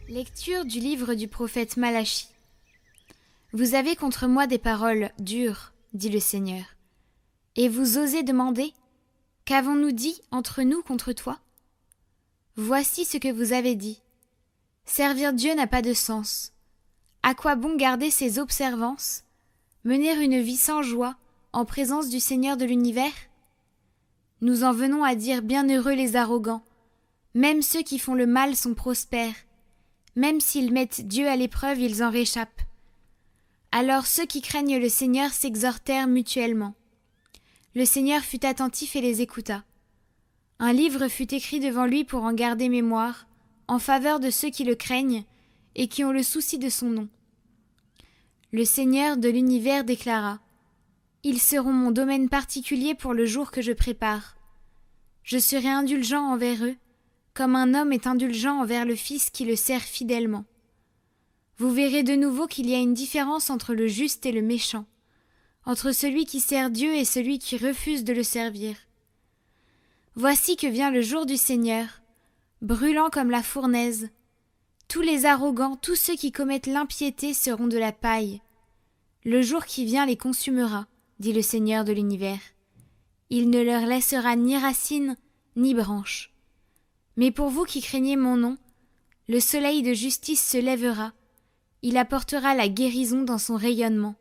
Lecture du livre du prophète Malachie. Vous avez contre moi des paroles dures, dit le Seigneur. Et vous osez demander, qu'avons-nous dit entre nous contre toi? Voici ce que vous avez dit. Servir Dieu n'a pas de sens. À quoi bon garder ses observances, mener une vie sans joie en présence du Seigneur de l'univers? Nous en venons à dire bienheureux les arrogants. Même ceux qui font le mal sont prospères. Même s'ils mettent Dieu à l'épreuve, ils en réchappent. Alors ceux qui craignent le Seigneur s'exhortèrent mutuellement. Le Seigneur fut attentif et les écouta. Un livre fut écrit devant lui pour en garder mémoire, en faveur de ceux qui le craignent et qui ont le souci de son nom. Le Seigneur de l'univers déclara : Ils seront mon domaine particulier pour le jour que je prépare. Je serai indulgent envers eux, comme un homme est indulgent envers le fils qui le sert fidèlement. Vous verrez de nouveau qu'il y a une différence entre le juste et le méchant, entre celui qui sert Dieu et celui qui refuse de le servir. Voici que vient le jour du Seigneur, brûlant comme la fournaise. Tous les arrogants, tous ceux qui commettent l'impiété seront de la paille. Le jour qui vient les consumera, dit le Seigneur de l'univers. Il ne leur laissera ni racines, ni branches. Mais pour vous qui craignez mon nom, le soleil de justice se lèvera, il apportera la guérison dans son rayonnement.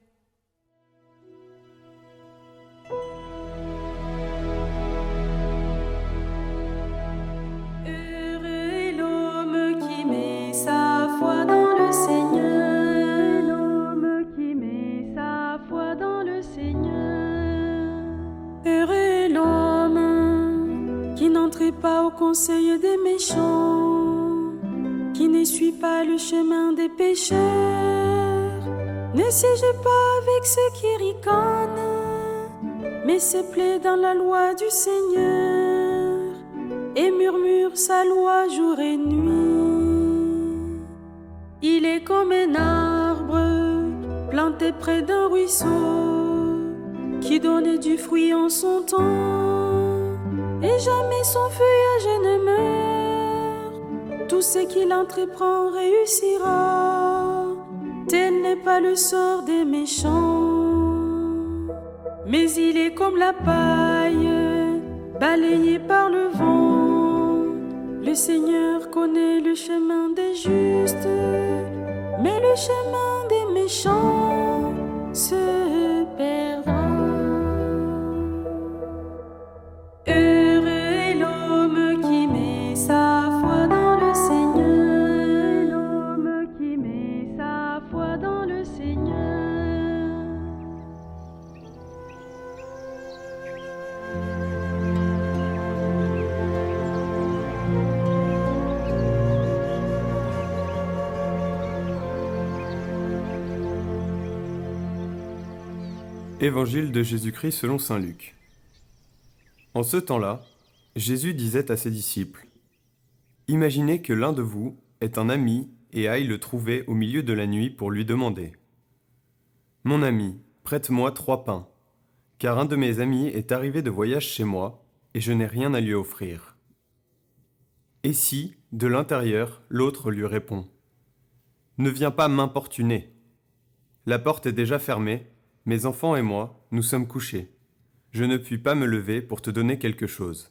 Heureux est l'homme qui met sa foi dans le Seigneur, l'homme qui met sa foi dans le Seigneur. Heureux est l'homme qui n'entre pas au conseil des méchants, qui ne suit pas le chemin des pécheurs, ne siège pas avec ceux qui ricanent, mais se plaît dans la loi du Seigneur et murmure sa loi jour et nuit. Il est comme un arbre planté près d'un ruisseau qui donne du fruit en son temps et jamais son feuillage ne meurt. Tout ce qu'il entreprend réussira. Tel n'est pas le sort des méchants. Mais il est comme la paille, balayée par le vent. Le Seigneur connaît le chemin des justes, mais le chemin des méchants se perdra. Heureux est l'homme qui met sa foi dans le Seigneur, l'homme qui met sa foi dans le Seigneur. Évangile de Jésus-Christ selon saint Luc. En ce temps-là, Jésus disait à ses disciples : « Imaginez que l'un de vous est un ami et aille le trouver au milieu de la nuit pour lui demander : « Mon ami, prête-moi 3 pains, car un de mes amis est arrivé de voyage chez moi et je n'ai rien à lui offrir. » Et si, de l'intérieur, l'autre lui répond : « Ne viens pas m'importuner. La porte est déjà fermée, mes enfants et moi, nous sommes couchés. Je ne puis pas me lever pour te donner quelque chose. »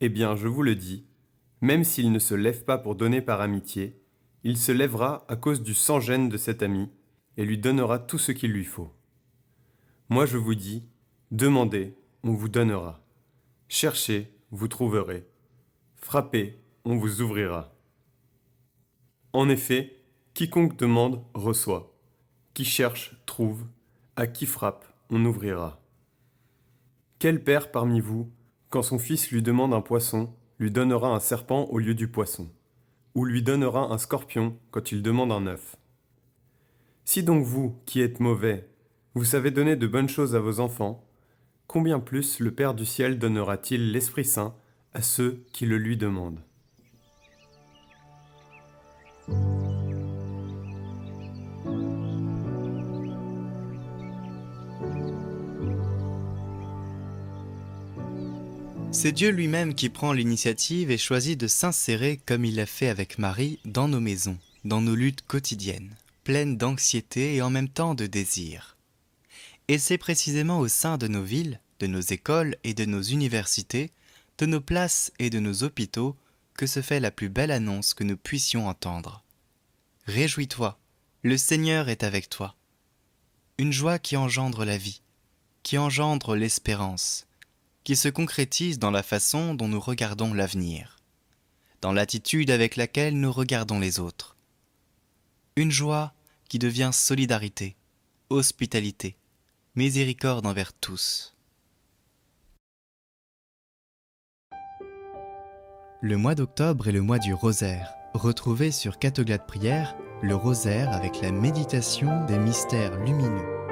Eh bien, je vous le dis, même s'il ne se lève pas pour donner par amitié, il se lèvera à cause du sans-gêne de cet ami et lui donnera tout ce qu'il lui faut. Moi je vous dis, demandez, on vous donnera. Cherchez, vous trouverez. Frappez, on vous ouvrira. En effet, quiconque demande, reçoit. Qui cherche, trouve. À qui frappe, on ouvrira. Quel père parmi vous, quand son fils lui demande un poisson, lui donnera un serpent au lieu du poisson ? ou lui donnera un scorpion quand il demande un œuf. Si donc vous, qui êtes mauvais, vous savez donner de bonnes choses à vos enfants, combien plus le Père du ciel donnera-t-il l'Esprit Saint à ceux qui le lui demandent ? C'est Dieu lui-même qui prend l'initiative et choisit de s'insérer, comme il l'a fait avec Marie, dans nos maisons, dans nos luttes quotidiennes, pleines d'anxiété et en même temps de désir. Et c'est précisément au sein de nos villes, de nos écoles et de nos universités, de nos places et de nos hôpitaux, que se fait la plus belle annonce que nous puissions entendre. Réjouis-toi, le Seigneur est avec toi. Une joie qui engendre la vie, qui engendre l'espérance, qui se concrétise dans la façon dont nous regardons l'avenir, dans l'attitude avec laquelle nous regardons les autres. Une joie qui devient solidarité, hospitalité, miséricorde envers tous. Le mois d'octobre est le mois du rosaire. Retrouvez sur Catoglade Prière le rosaire avec la méditation des mystères lumineux.